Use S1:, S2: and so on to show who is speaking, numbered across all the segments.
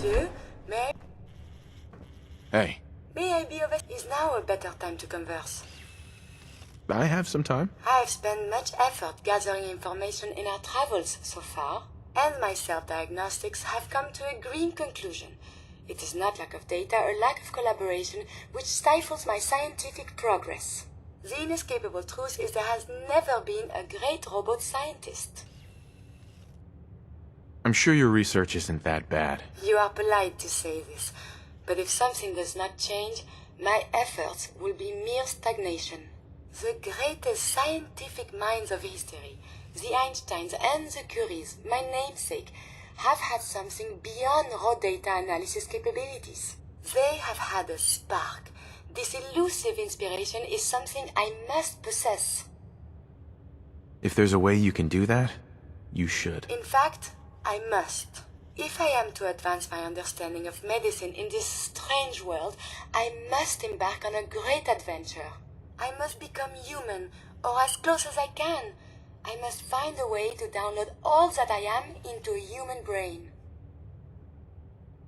S1: monsieur.
S2: Hey.
S1: May I be of it? Is now a better time to converse?
S2: I have some time.
S1: I've spent much effort gathering information in our travels so far, and my self-diagnostics have come to a green conclusion. It is not lack of data or lack of collaboration which stifles my scientific progress. The inescapable truth is there has never been a great robot scientist.
S2: I'm sure your research isn't that bad.
S1: You are polite to say this, but if something does not change, my efforts will be mere stagnation. The greatest scientific minds of history, the Einsteins and the Curies, my namesake, have had something beyond raw data analysis capabilities. They have had a spark. This elusive inspiration is something I must possess.
S2: If there's a way you can do that, you should.
S1: In fact, I must. If I am to advance my understanding of medicine in this strange world, I must embark on a great adventure. I must become human, or as close as I can. I must find a way to download all that I am into a human brain.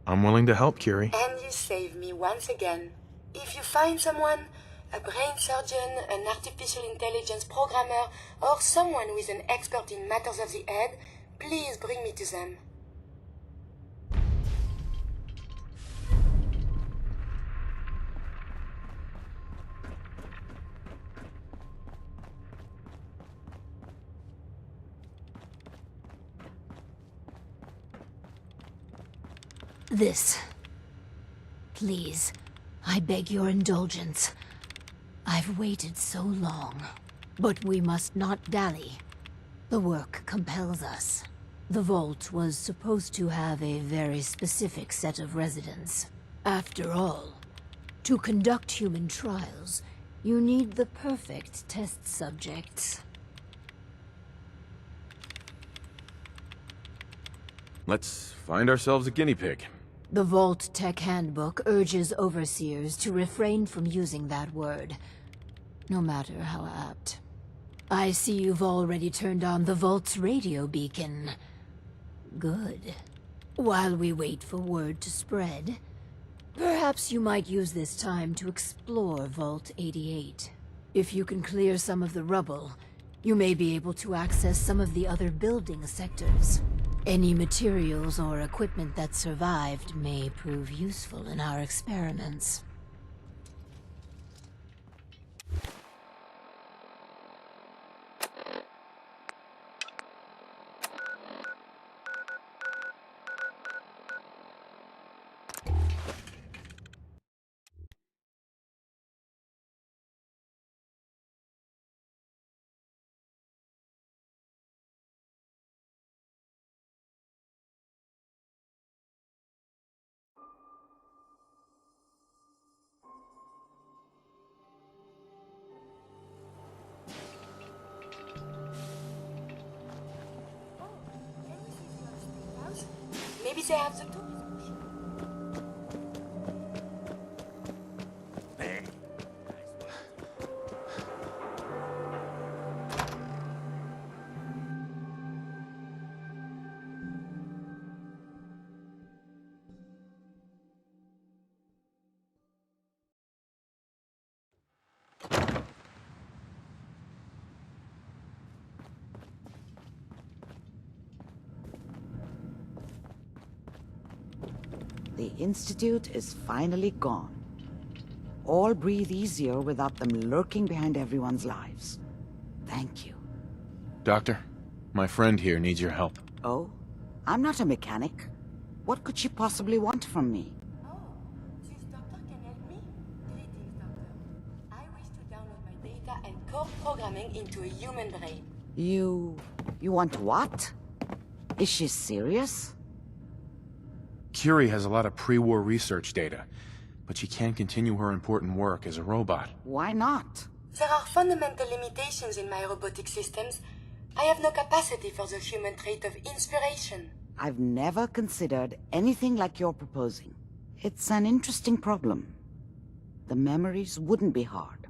S2: I'm willing to help, Curie.
S1: And you save me once again. If you find someone, a brain surgeon, an artificial intelligence programmer, or someone who is an expert in matters of the head, please bring me to them.
S3: This. Please, I beg your indulgence. I've waited so long, but we must not dally. The work compels us. The vault was supposed to have a very specific set of residents. After all, to conduct human trials, you need the perfect test subjects.
S2: Let's find ourselves a guinea pig.
S3: The Vault Tech Handbook urges overseers to refrain from using that word, no matter how apt. I see you've already turned on the Vault's radio beacon. Good. While we wait for word to spread, perhaps you might use this time to explore Vault 88. If you can clear some of the rubble, you may be able to access some of the other building sectors. Any materials or equipment that survived may prove useful in our experiments.
S1: Maybe they have the tools.
S4: The Institute is finally gone. All breathe easier without them lurking behind everyone's lives. Thank you.
S2: Doctor, my friend here needs your help.
S4: Oh? I'm not a mechanic. What could she possibly want from me?
S1: Oh, this doctor can help me? Greetings, doctor. I wish to download my data and code programming into a human brain.
S4: You want what? Is she serious?
S2: Curie has a lot of pre-war research data, but she can't continue her important work as a robot.
S4: Why not?
S1: There are fundamental limitations in my robotic systems. I have no capacity for the human trait of inspiration.
S4: I've never considered anything like you're proposing. It's an interesting problem. The memories wouldn't be hard.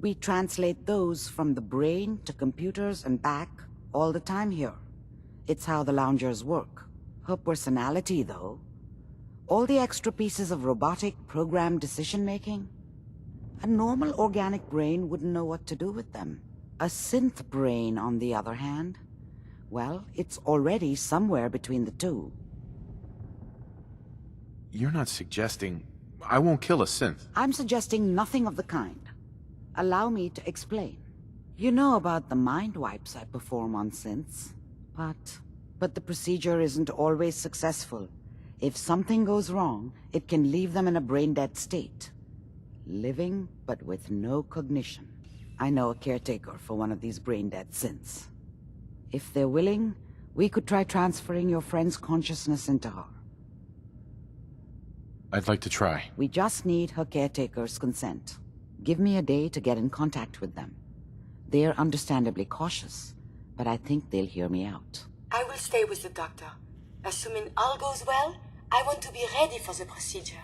S4: We translate those from the brain to computers and back all the time here. It's how the loungers work. Her personality, though, All the extra pieces of robotic programmed decision-making? A normal organic brain wouldn't know what to do with them. A synth brain, on the other hand, well, it's already somewhere between the two.
S2: You're not suggesting... I won't kill a synth.
S4: I'm suggesting nothing of the kind. Allow me to explain. You know about the mind wipes I perform on synths, but the procedure isn't always successful. If something goes wrong, it can leave them in a brain-dead state. Living, but with no cognition. I know a caretaker for one of these brain-dead synths. If they're willing, we could try transferring your friend's consciousness into her.
S2: I'd like to try.
S4: We just need her caretaker's consent. Give me a day to get in contact with them. They're understandably cautious, but I think they'll hear me out.
S1: I will stay with the doctor. Assuming all goes well, I want to be ready for the procedure.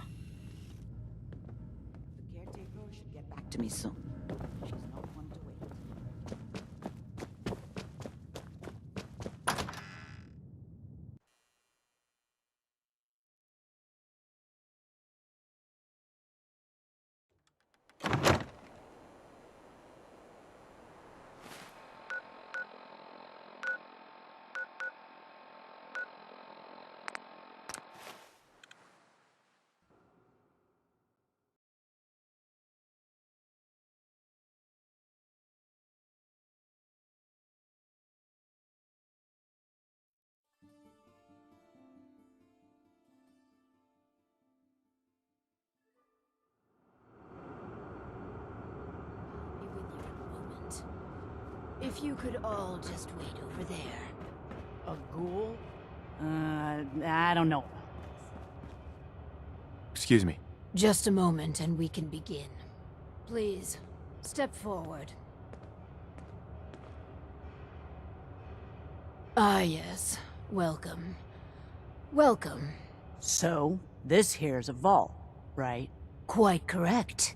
S4: The caretaker should get back to me soon. She's not one to wait.
S3: If you could all just wait over there.
S5: A ghoul? I don't know.
S2: Excuse me.
S3: Just a moment and we can begin. Please, step forward. Ah, yes. Welcome. Welcome.
S5: So, this here's a vault, right?
S3: Quite correct.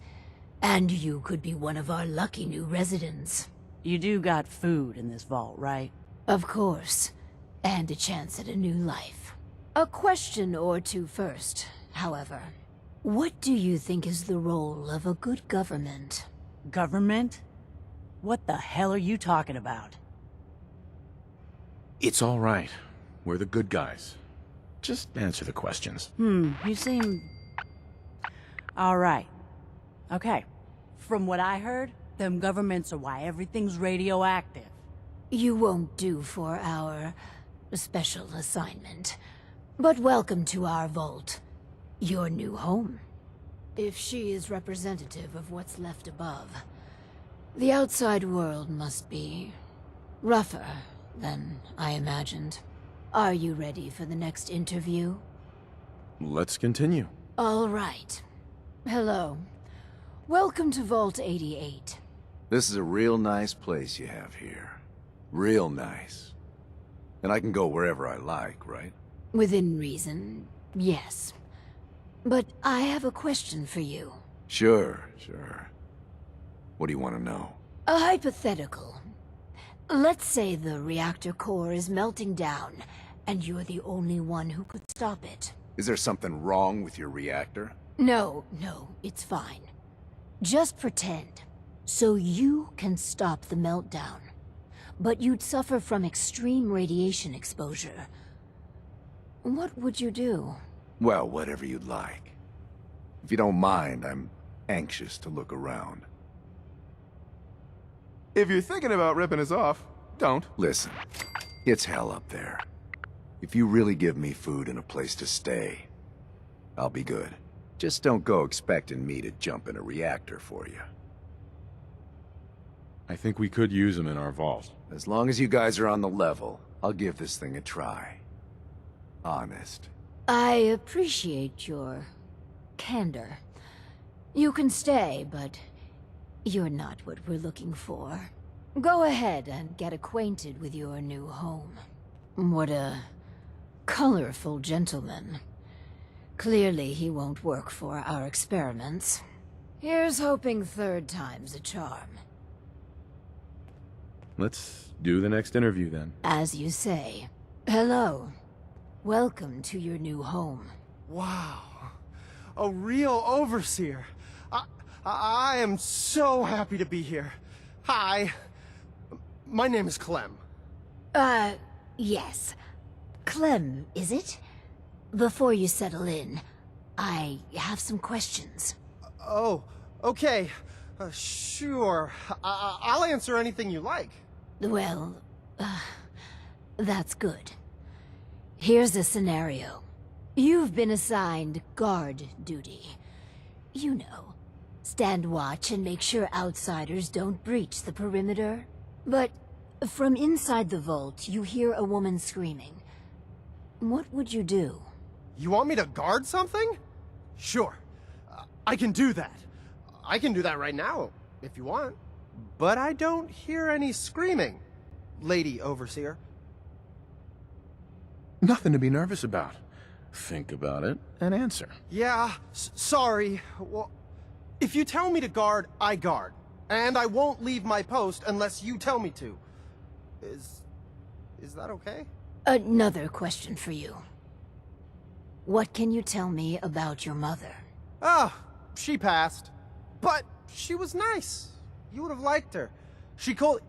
S3: And you could be one of our lucky new residents.
S5: You do got food in this vault, right?
S3: Of course. And a chance at a new life. A question or two first, however. What do you think is the role of a good government?
S5: Government? What the hell are you talking about?
S2: It's all right. We're the good guys. Just answer the questions.
S5: You seem... All right. Okay. From what I heard, them governments are why everything's radioactive.
S3: You won't do for our special assignment. But welcome to our vault. Your new home. If she is representative of what's left above, the outside world must be rougher than I imagined. Are you ready for the next interview?
S2: Let's continue.
S3: All right. Hello. Welcome to Vault 88.
S6: This is a real nice place you have here. Real nice. And I can go wherever I like, right?
S3: Within reason, yes. But I have a question for you.
S6: Sure. What do you want to know?
S3: A hypothetical. Let's say the reactor core is melting down, and you're the only one who could stop it.
S6: Is there something wrong with your reactor?
S3: No, it's fine. Just pretend. So you can stop the meltdown. But you'd suffer from extreme radiation exposure. What would you do?
S6: Well, whatever you'd like. If you don't mind, I'm anxious to look around.
S2: If you're thinking about ripping us off, don't.
S6: Listen, it's hell up there. If you really give me food and a place to stay, I'll be good. Just don't go expecting me to jump in a reactor for you.
S2: I think we could use them in our vault.
S6: As long as you guys are on the level, I'll give this thing a try. Honest.
S3: I appreciate your candor. You can stay, but you're not what we're looking for. Go ahead and get acquainted with your new home. What a colorful gentleman. Clearly he won't work for our experiments. Here's hoping third time's a charm.
S2: Let's do the next interview then.
S3: As you say. Hello. Welcome to your new home.
S7: Wow. A real overseer. I am so happy to be here. Hi. My name is Clem.
S3: Yes. Clem, is it? Before you settle in, I have some questions.
S7: Oh, okay. Sure. I'll answer anything you like.
S3: Well, that's good. Here's a scenario. You've been assigned guard duty. You know, stand watch and make sure outsiders don't breach the perimeter. But from inside the vault, you hear a woman screaming. What would you do?
S7: You want me to guard something? Sure. I can do that. I can do that right now, if you want. But I don't hear any screaming, Lady Overseer.
S2: Nothing to be nervous about. Think about it and answer.
S7: Yeah, sorry. Well, if you tell me to guard, I guard. And I won't leave my post unless you tell me to. Is that okay?
S3: Another question for you. What can you tell me about your mother?
S7: Ah, she passed. But she was nice. You would have liked her. She killed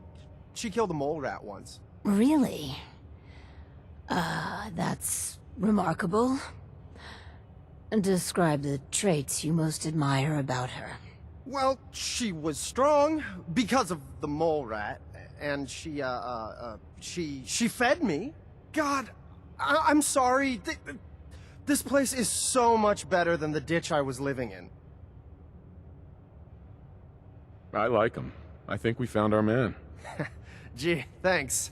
S7: a mole rat once.
S3: Really? That's remarkable. Describe the traits you most admire about her.
S7: Well, she was strong because of the mole rat, and she fed me. God, I'm sorry. This place is so much better than the ditch I was living in.
S2: I like him. I think we found our man.
S7: Gee, thanks.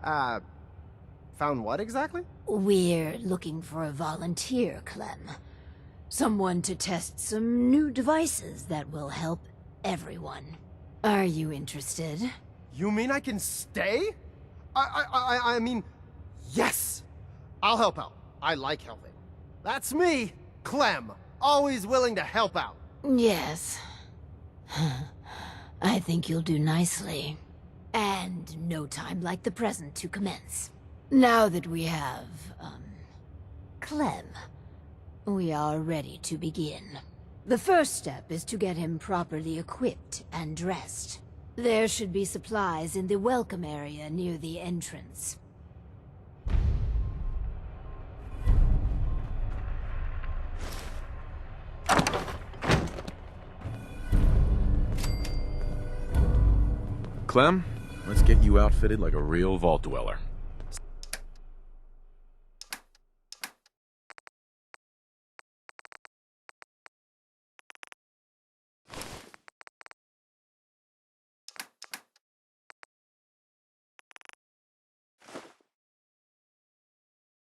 S7: Found what exactly?
S3: We're looking for a volunteer, Clem. Someone to test some new devices that will help everyone. Are you interested?
S7: You mean I can stay? I mean, yes! I'll help out. I like helping. That's me, Clem. Always willing to help out.
S3: Yes. I think you'll do nicely. And no time like the present to commence. Now that we have, Clem, we are ready to begin. The first step is to get him properly equipped and dressed. There should be supplies in the welcome area near the entrance.
S2: Clem, let's get you outfitted like a real vault dweller.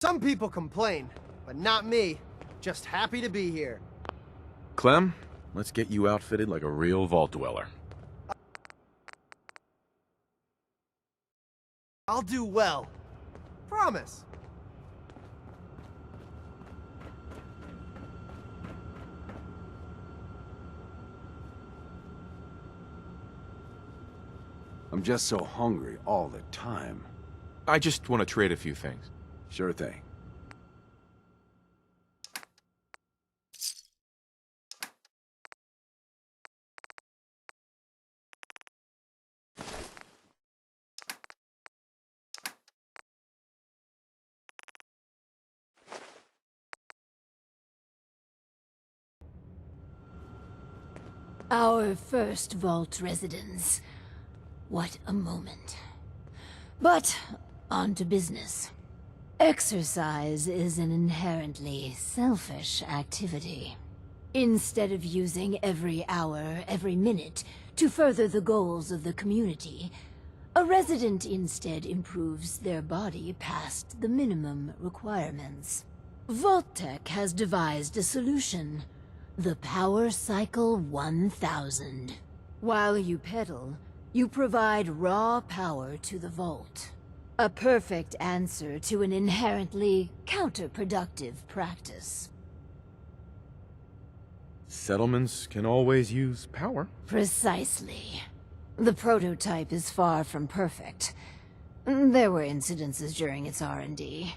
S7: Some people complain, but not me. Just happy to be here.
S2: Clem, let's get you outfitted like a real vault dweller.
S7: I'll do well. Promise.
S6: I'm just so hungry all the time.
S2: I just want to trade a few things.
S6: Sure thing.
S3: Our first vault residence. What a moment. But, on to business. Exercise is an inherently selfish activity. Instead of using every hour, every minute, to further the goals of the community, a resident instead improves their body past the minimum requirements. Vault-Tec has devised a solution. The Power Cycle 1000. While you pedal, you provide raw power to the vault. A perfect answer to an inherently counterproductive practice.
S2: Settlements can always use power.
S3: Precisely. The prototype is far from perfect. There were incidences during its R&D.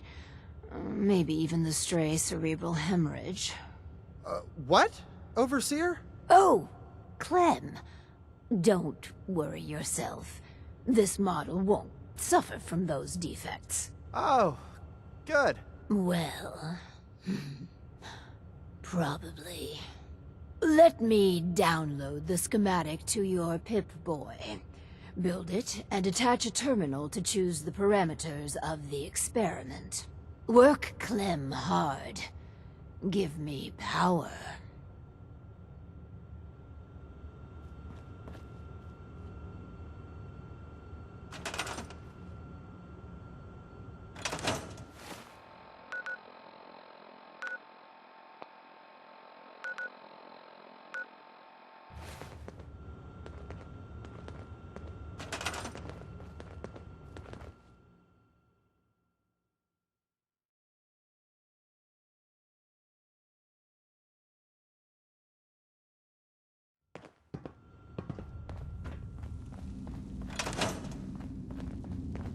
S3: Maybe even the stray cerebral hemorrhage.
S7: What? Overseer?
S3: Oh, Clem. Don't worry yourself. This model won't suffer from those defects.
S7: Oh, good.
S3: Well, probably. Let me download the schematic to your Pip-Boy. Build it, and attach a terminal to choose the parameters of the experiment. Work Clem hard. Give me power.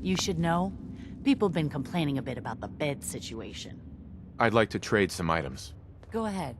S5: You should know, people have been complaining a bit about the bed situation.
S2: I'd like to trade some items.
S5: Go ahead.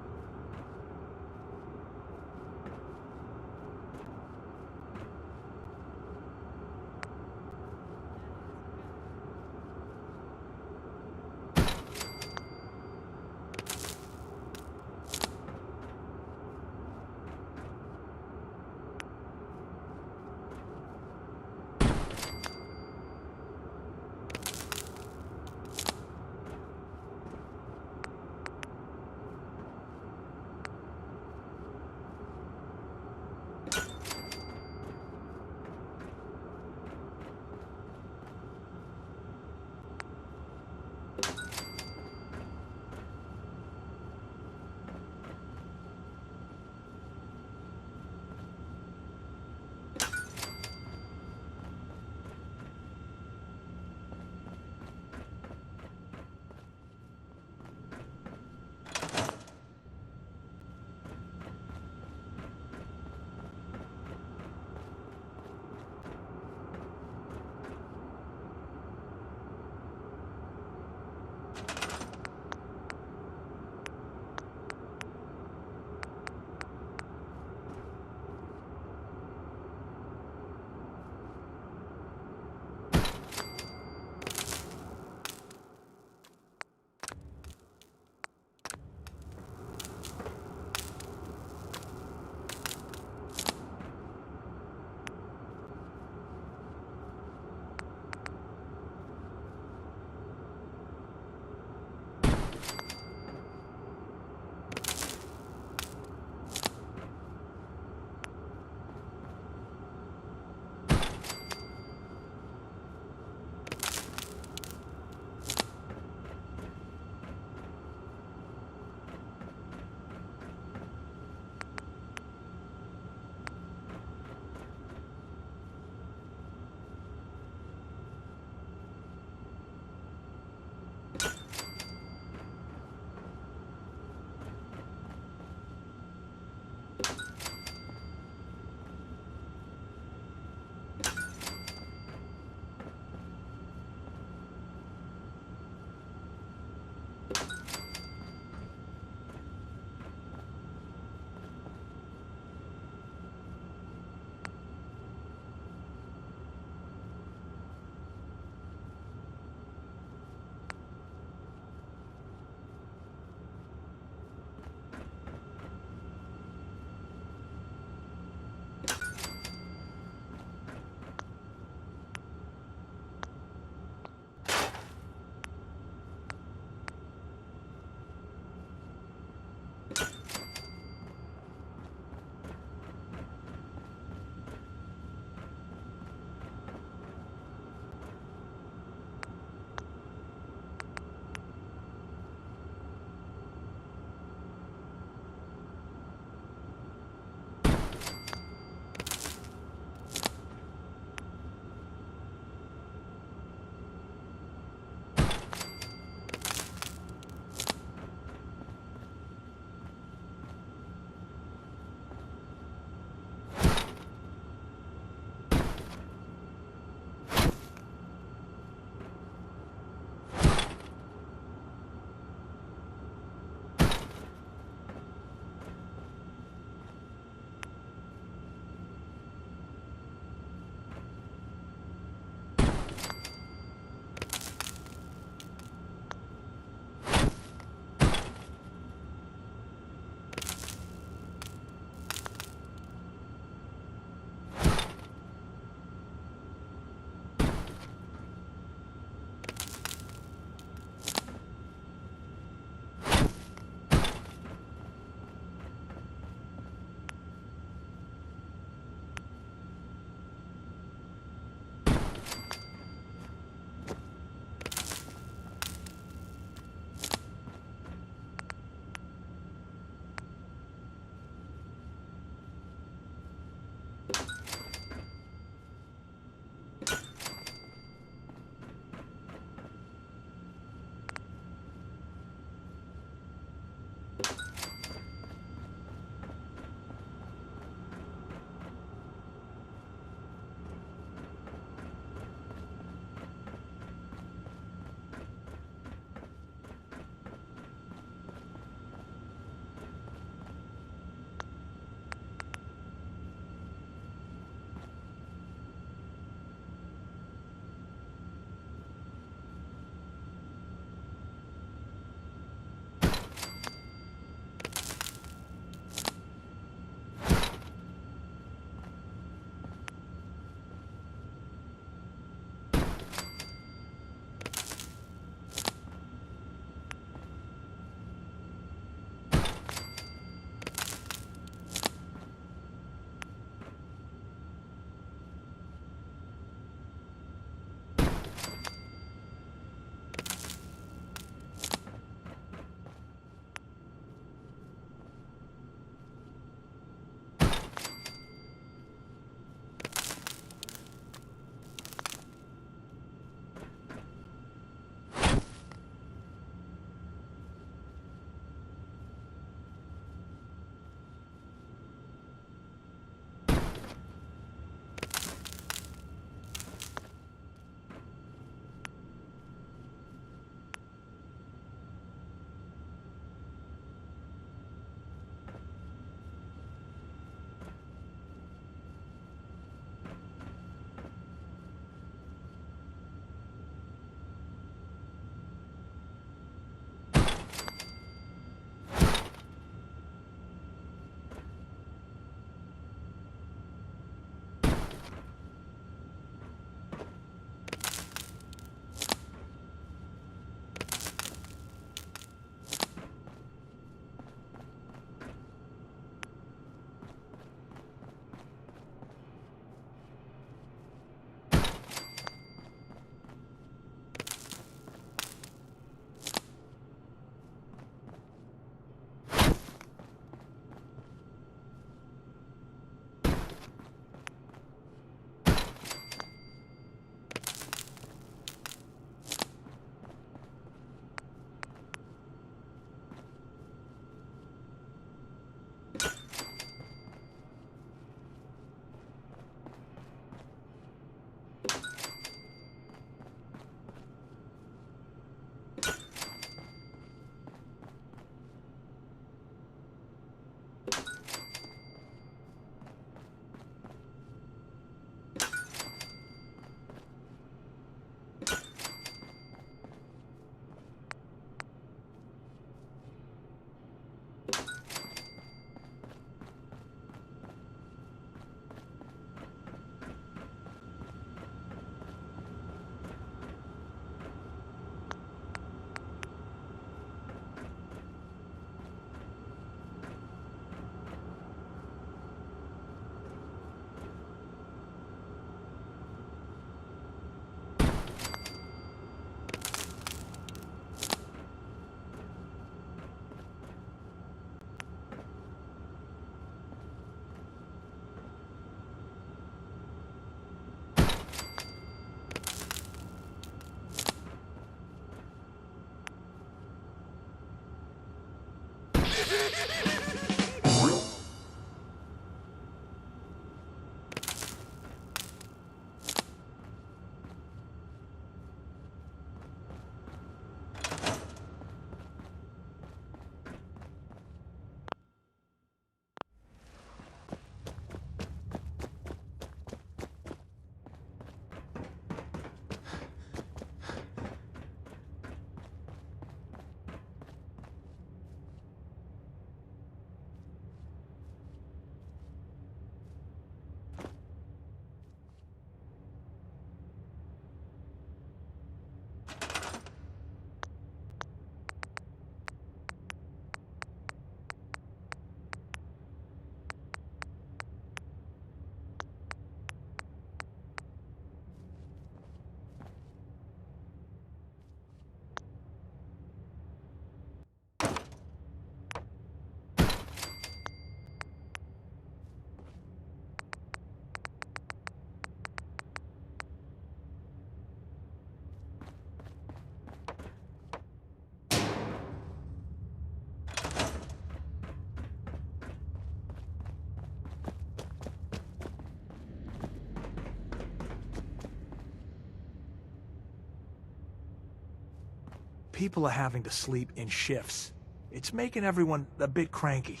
S8: people are having to sleep in shifts. It's making everyone a bit cranky.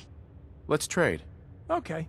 S2: Let's trade.
S8: Okay.